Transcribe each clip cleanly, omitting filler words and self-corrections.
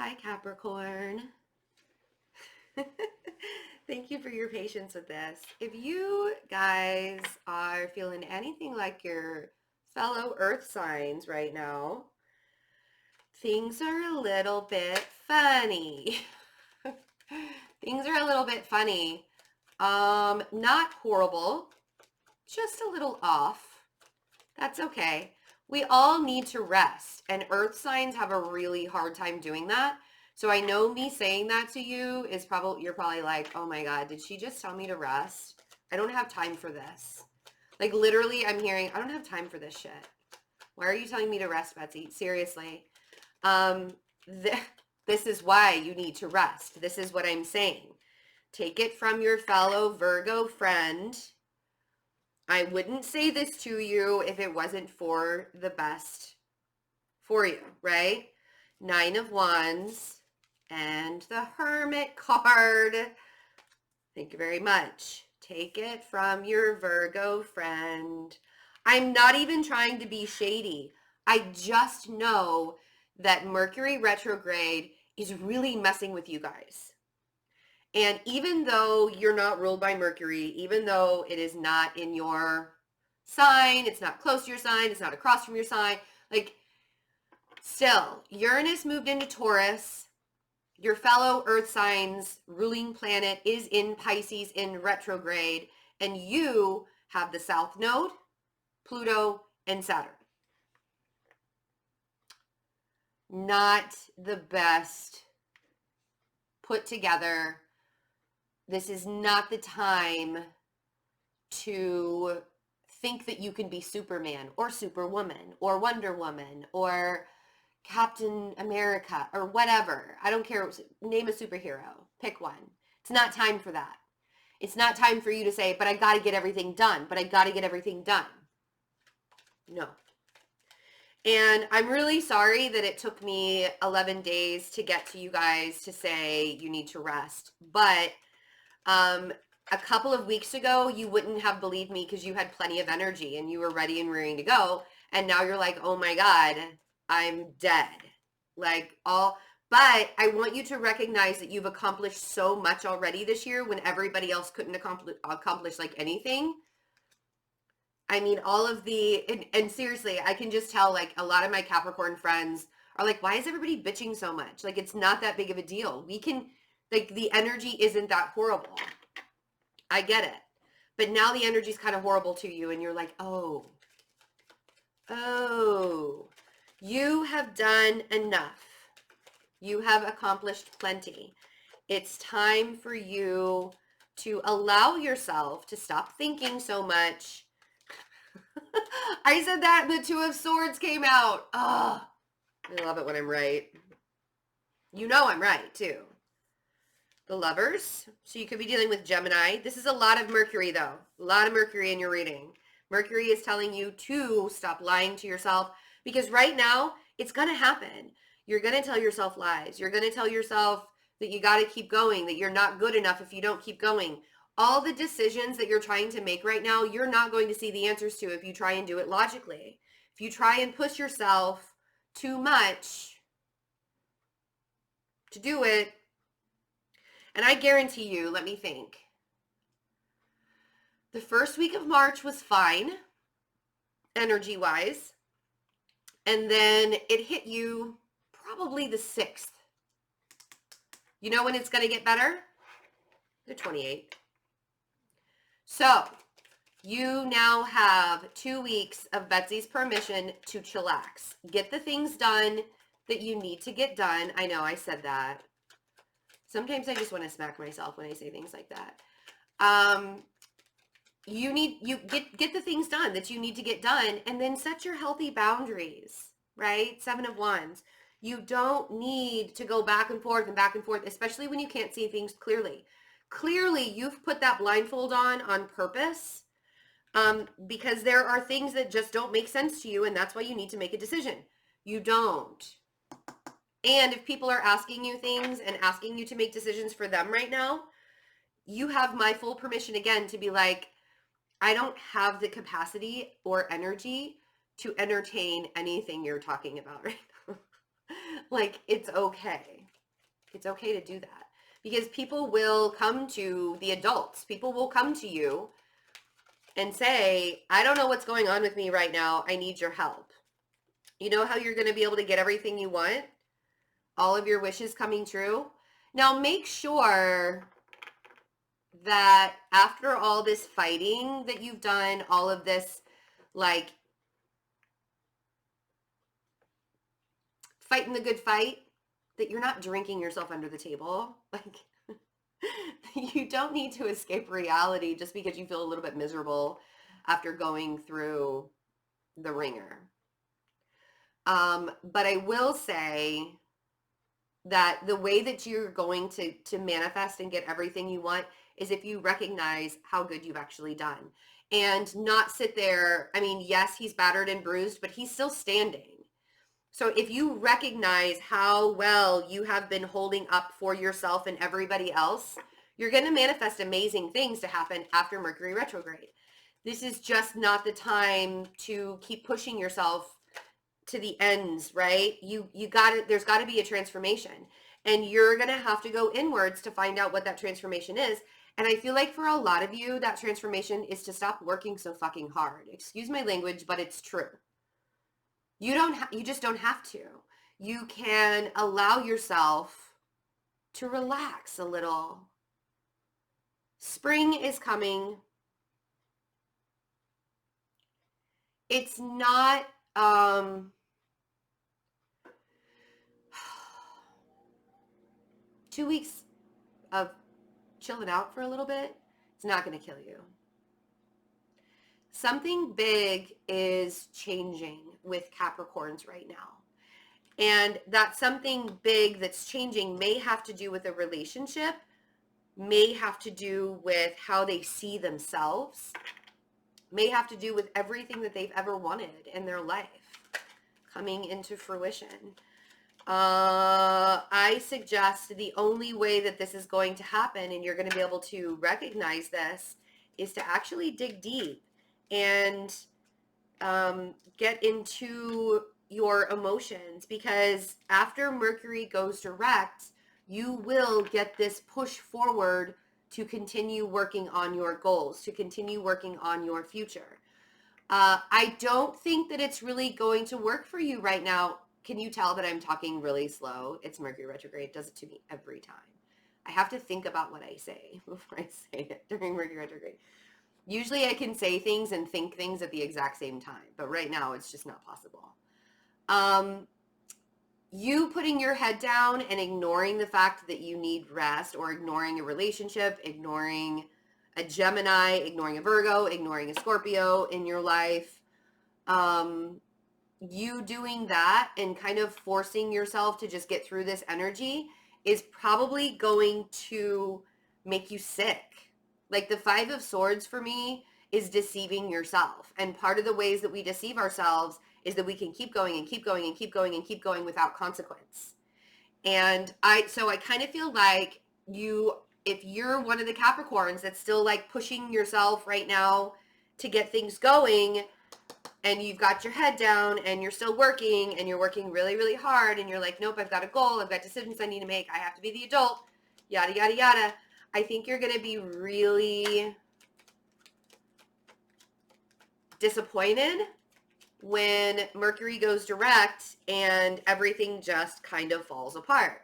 Hi, Capricorn. Thank you for your patience with this. If you guys are feeling anything like your fellow earth signs right now, things are a little bit funny. Things are a little bit funny. Not horrible, just a little off. That's okay. We all need to rest, and earth signs have a really hard time doing that. So I know me saying that to you is you're probably like, oh my God, did she just tell me to rest? I don't have time for this. Like literally I'm hearing, I don't have time for this shit. Why are you telling me to rest, Betsy? Seriously. This is why you need to rest. This is what I'm saying. Take it from your fellow Virgo friend. I wouldn't say this to you if it wasn't for the best for you, right? 9 of Wands and the Hermit card. Thank you very much. Take it from your Virgo friend. I'm not even trying to be shady. I just know that Mercury retrograde is really messing with you guys. And even though you're not ruled by Mercury, even though it is not in your sign, it's not close to your sign, it's not across from your sign, like still, Uranus moved into Taurus. Your fellow earth signs ruling planet is in Pisces in retrograde, and you have the South Node, Pluto, and Saturn. Not the best put together. This is not the time to think that you can be Superman or Superwoman or Wonder Woman or Captain America or whatever. I don't care. Name a superhero. Pick one. It's not time for that. It's not time for you to say, but I got to get everything done. But I got to get everything done. No. And I'm really sorry that it took me 11 days to get to you guys to say you need to rest. But a couple of weeks ago, you wouldn't have believed me because you had plenty of energy and you were ready and raring to go. And now you're like, oh my God, I'm dead. But I want you to recognize that you've accomplished so much already this year when everybody else couldn't accomplish like anything. I mean, all of and seriously, I can just tell like a lot of my Capricorn friends are like, why is everybody bitching so much? Like, it's not that big of a deal. Like the energy isn't that horrible. I get it. But now the energy is kind of horrible to you and you're like, oh, you have done enough. You have accomplished plenty. It's time for you to allow yourself to stop thinking so much. I said that and the Two of Swords came out. Oh, I love it when I'm right. You know I'm right too. The Lovers. So you could be dealing with Gemini. This is a lot of Mercury though. A lot of Mercury in your reading. Mercury is telling you to stop lying to yourself because right now it's going to happen. You're going to tell yourself lies. You're going to tell yourself that you got to keep going, that you're not good enough if you don't keep going. All the decisions that you're trying to make right now, you're not going to see the answers to if you try and do it logically. If you try and push yourself too much to do it, and I guarantee you, let me think. The first week of March was fine, energy-wise. And then it hit you probably the 6th. You know when it's going to get better? The 28th. So, you now have 2 weeks of Betsy's permission to chillax. Get the things done that you need to get done. I know I said that. Sometimes I just want to smack myself when I say things like that. You get the things done that you need to get done and then set your healthy boundaries, right? 7 of Wands. You don't need to go back and forth, especially when you can't see things clearly. Clearly, you've put that blindfold on purpose because there are things that just don't make sense to you, and that's why you need to make a decision. You don't. And if people are asking you things and asking you to make decisions for them right now, you have my full permission again to be like, I don't have the capacity or energy to entertain anything you're talking about right now. Like, it's okay. It's okay to do that because people will come to the adults. People will come to you and say, I don't know what's going on with me right now. I need your help. You know how you're going to be able to get everything you want? All of your wishes coming true? Now make sure that after all this fighting that you've done, all of this like fighting the good fight, that you're not drinking yourself under the table. Like you don't need to escape reality just because you feel a little bit miserable after going through the ringer. But I will say that the way that you're going to manifest and get everything you want is if you recognize how good you've actually done and not sit there. I mean, yes, he's battered and bruised, but he's still standing. So if you recognize how well you have been holding up for yourself and everybody else, you're going to manifest amazing things to happen after Mercury retrograde. This is just not the time to keep pushing yourself to the ends, right? There's got to be a transformation, and you're going to have to go inwards to find out what that transformation is. And I feel like for a lot of you, that transformation is to stop working so fucking hard. Excuse my language, but it's true. You just don't have to. You can allow yourself to relax a little. Spring is coming. It's not 2 weeks of chilling out for a little bit. It's not going to kill you. Something big is changing with Capricorns right now. And that something big that's changing may have to do with a relationship, may have to do with how they see themselves, may have to do with everything that they've ever wanted in their life coming into fruition. I suggest the only way that this is going to happen and you're going to be able to recognize this is to actually dig deep and get into your emotions, because after Mercury goes direct, you will get this push forward to continue working on your goals, to continue working on your future. I don't think that it's really going to work for you right now. Can you tell that I'm talking really slow? It's Mercury retrograde. It does it to me every time. I have to think about what I say before I say it during Mercury retrograde. Usually I can say things and think things at the exact same time, but right now it's just not possible. You putting your head down and ignoring the fact that you need rest, or ignoring a relationship, ignoring a Gemini, ignoring a Virgo, ignoring a Scorpio in your life, you doing that and kind of forcing yourself to just get through this energy is probably going to make you sick. Like the Five of Swords for me is deceiving yourself. And part of the ways that we deceive ourselves is that we can keep going and keep going and keep going and keep going without consequence. And I kind of feel like if you're one of the Capricorns that's still like pushing yourself right now to get things going, and you've got your head down and you're still working and you're working really, really hard and you're like, nope, I've got a goal. I've got decisions I need to make. I have to be the adult, yada, yada, yada. I think you're going to be really disappointed when Mercury goes direct and everything just kind of falls apart.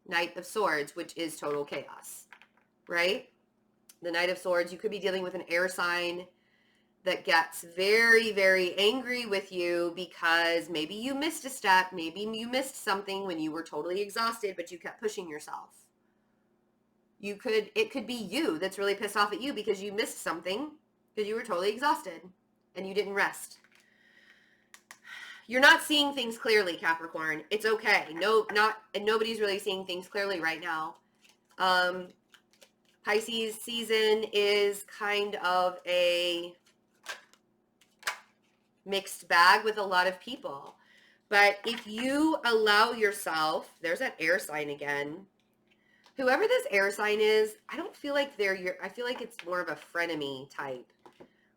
Knight of Swords, which is total chaos, right? The Knight of Swords, you could be dealing with an air sign that gets very, very angry with you because maybe you missed a step, maybe you missed something when you were totally exhausted, but you kept pushing yourself. It could be you that's really pissed off at you because you missed something because you were totally exhausted and you didn't rest. You're not seeing things clearly, Capricorn. It's okay. Nobody's really seeing things clearly right now. Pisces season is kind of a mixed bag with a lot of people. But if you allow yourself, there's that air sign again. Whoever this air sign is, I don't feel like I feel like it's more of a frenemy type.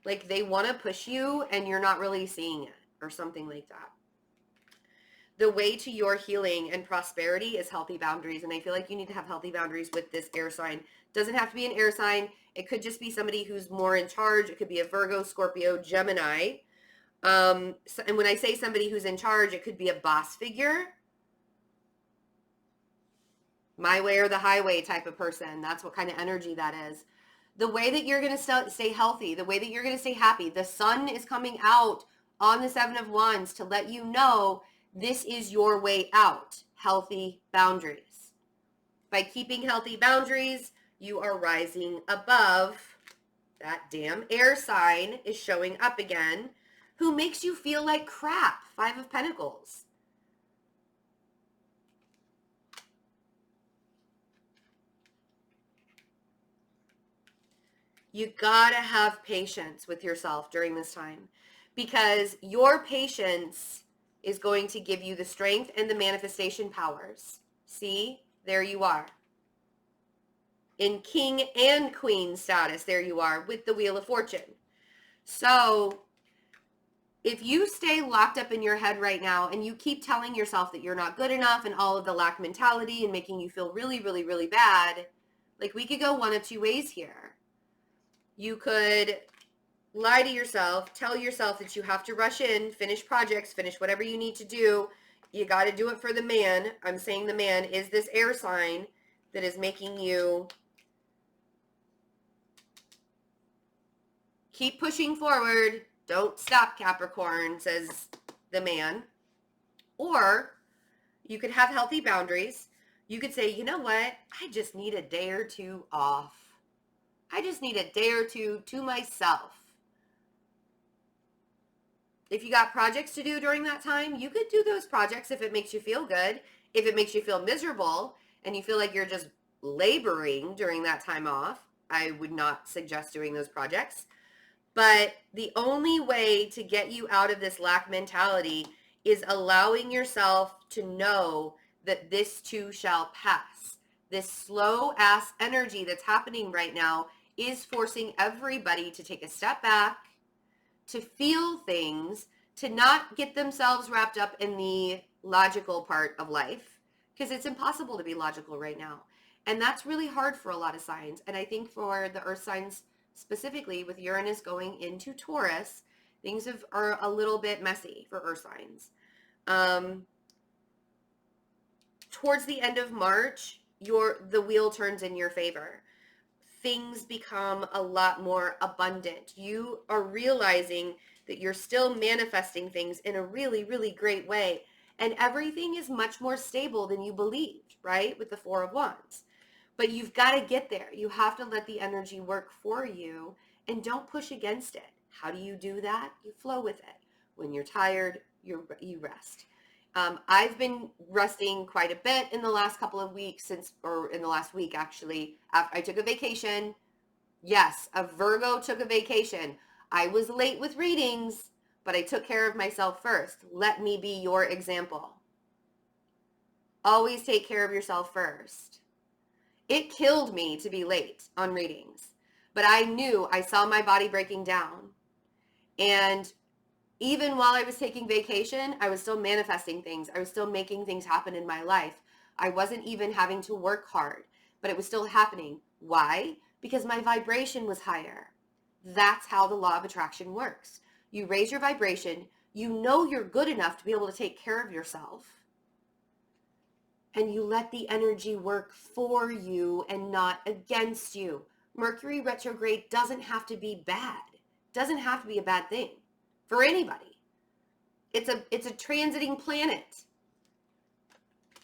Like they want to push you and you're not really seeing it or something like that. The way to your healing and prosperity is healthy boundaries. And I feel like you need to have healthy boundaries with this air sign. Doesn't have to be an air sign. It could just be somebody who's more in charge. It could be a Virgo, Scorpio, Gemini. And when I say somebody who's in charge, it could be a boss figure. My way or the highway type of person. That's what kind of energy that is. The way that you're going to stay healthy, the way that you're going to stay happy. The sun is coming out on the Seven of Wands to let you know this is your way out. Healthy boundaries. By keeping healthy boundaries, you are rising above. That damn air sign is showing up again. Who makes you feel like crap? Five of Pentacles. You gotta have patience with yourself during this time, because your patience is going to give you the strength and the manifestation powers. See, there you are. In King and Queen status, there you are with the Wheel of Fortune. So if you stay locked up in your head right now and you keep telling yourself that you're not good enough and all of the lack mentality and making you feel really, really, really bad, like we could go one of two ways here. You could lie to yourself, tell yourself that you have to rush in, finish projects, finish whatever you need to do. You got to do it for the man. I'm saying the man is this air sign that is making you keep pushing forward. Don't stop, Capricorn, says the man. Or you could have healthy boundaries. You could say, you know what? I just need a day or two off. I just need a day or two to myself. If you got projects to do during that time, you could do those projects if it makes you feel good. If it makes you feel miserable and you feel like you're just laboring during that time off, I would not suggest doing those projects. But the only way to get you out of this lack mentality is allowing yourself to know that this too shall pass. This slow ass energy that's happening right now is forcing everybody to take a step back, to feel things, to not get themselves wrapped up in the logical part of life, because it's impossible to be logical right now. And that's really hard for a lot of signs. And I think for the earth signs specifically, with Uranus going into Taurus, things are a little bit messy for earth signs. Towards the end of March, the wheel turns in your favor. Things become a lot more abundant. You are realizing that you're still manifesting things in a really, really great way. And everything is much more stable than you believed, right? With the Four of Wands. But you've got to get there. You have to let the energy work for you and don't push against it. How do you do that? You flow with it. When you're tired, you rest. I've been resting quite a bit in the last couple of weeks or in the last week actually. I took a vacation. Yes, a Virgo took a vacation. I was late with readings, but I took care of myself first. Let me be your example. Always take care of yourself first. It killed me to be late on readings, but I saw my body breaking down. And even while I was taking vacation, I was still manifesting things. I was still making things happen in my life. I wasn't even having to work hard, but it was still happening. Why? Because my vibration was higher. That's how the law of attraction works. You raise your vibration. You know you're good enough to be able to take care of yourself. And you let the energy work for you and not against you. Mercury retrograde doesn't have to be bad. Doesn't have to be a bad thing for anybody. It's a transiting planet.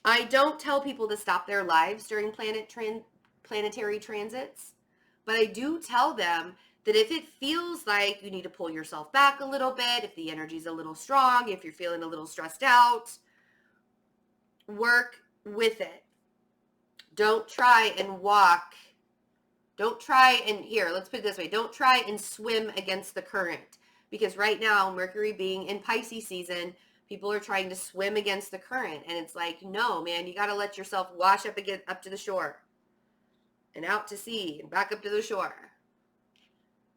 I don't tell people to stop their lives during planetary transits, but I do tell them that if it feels like you need to pull yourself back a little bit, if the energy's a little strong, if you're feeling a little stressed out, work with it. Don't try and walk. Don't try and, here, let's put it this way. Don't try and swim against the current. Because right now, Mercury being in Pisces season, people are trying to swim against the current. And it's like, no, man, you got to let yourself wash up again, up to the shore. And out to sea and back up to the shore.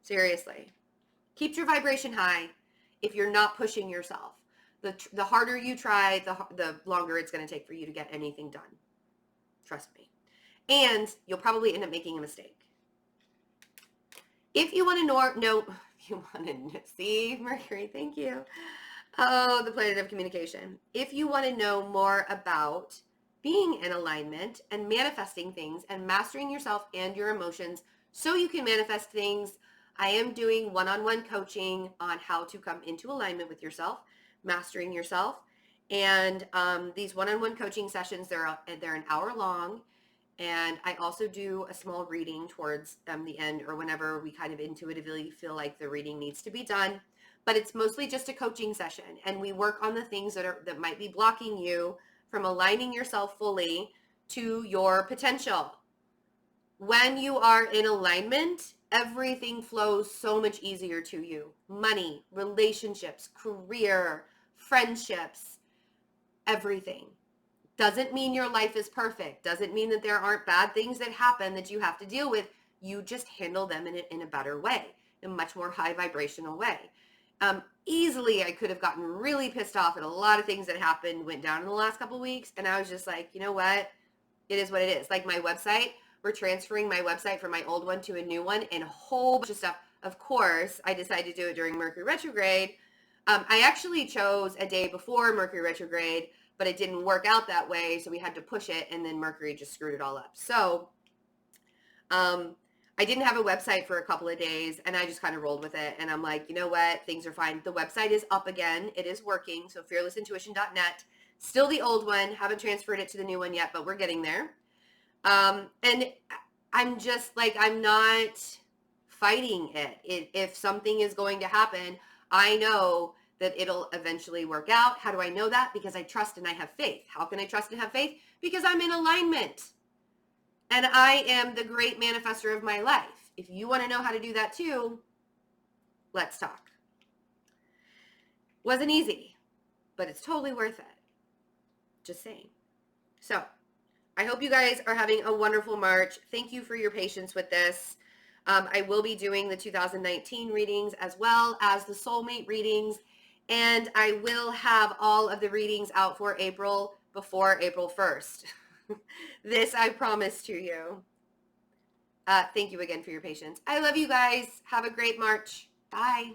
Seriously. Keep your vibration high if you're not pushing yourself. The harder you try, the longer it's going to take for you to get anything done. Trust me. And you'll probably end up making a mistake. If you want to know, if you want to see Mercury, thank you. Oh, the planet of communication. If you want to know more about being in alignment and manifesting things and mastering yourself and your emotions so you can manifest things, I am doing one-on-one coaching on how to come into alignment with yourself, mastering yourself. And these one-on-one coaching sessions, they're an hour long. And I also do a small reading towards the end or whenever we kind of intuitively feel like the reading needs to be done. But it's mostly just a coaching session. And we work on the things that might be blocking you from aligning yourself fully to your potential. When you are in alignment, everything flows so much easier to you. Money, relationships, career, friendships, everything. Doesn't mean your life is perfect. Doesn't mean that there aren't bad things that happen that you have to deal with. You just handle them in a better way, in a much more high vibrational way. Easily, I could have gotten really pissed off at a lot of things that happened, went down in the last couple of weeks. And I was just like, you know what? It is what it is. Like my website, we're transferring my website from my old one to a new one and a whole bunch of stuff. Of course, I decided to do it during Mercury retrograde. I actually chose a day before Mercury retrograde, but it didn't work out that way. So we had to push it, and then Mercury just screwed it all up. So I didn't have a website for a couple of days, and I just kind of rolled with it. And I'm like, you know what? Things are fine. The website is up again. It is working. So fearlessintuition.net. Still the old one. Haven't transferred it to the new one yet, but we're getting there. And I'm just like, I'm not fighting it. If something is going to happen, I know that it'll eventually work out. How do I know that? Because I trust and I have faith. How can I trust and have faith? Because I'm in alignment. And I am the great manifester of my life. If you want to know how to do that too, let's talk. Wasn't easy, but it's totally worth it. Just saying. So I hope you guys are having a wonderful March. Thank you for your patience with this. I will be doing the 2019 readings as well as the Soulmate readings. And I will have all of the readings out for April before April 1st. This I promise to you. Thank you again for your patience. I love you guys. Have a great March. Bye.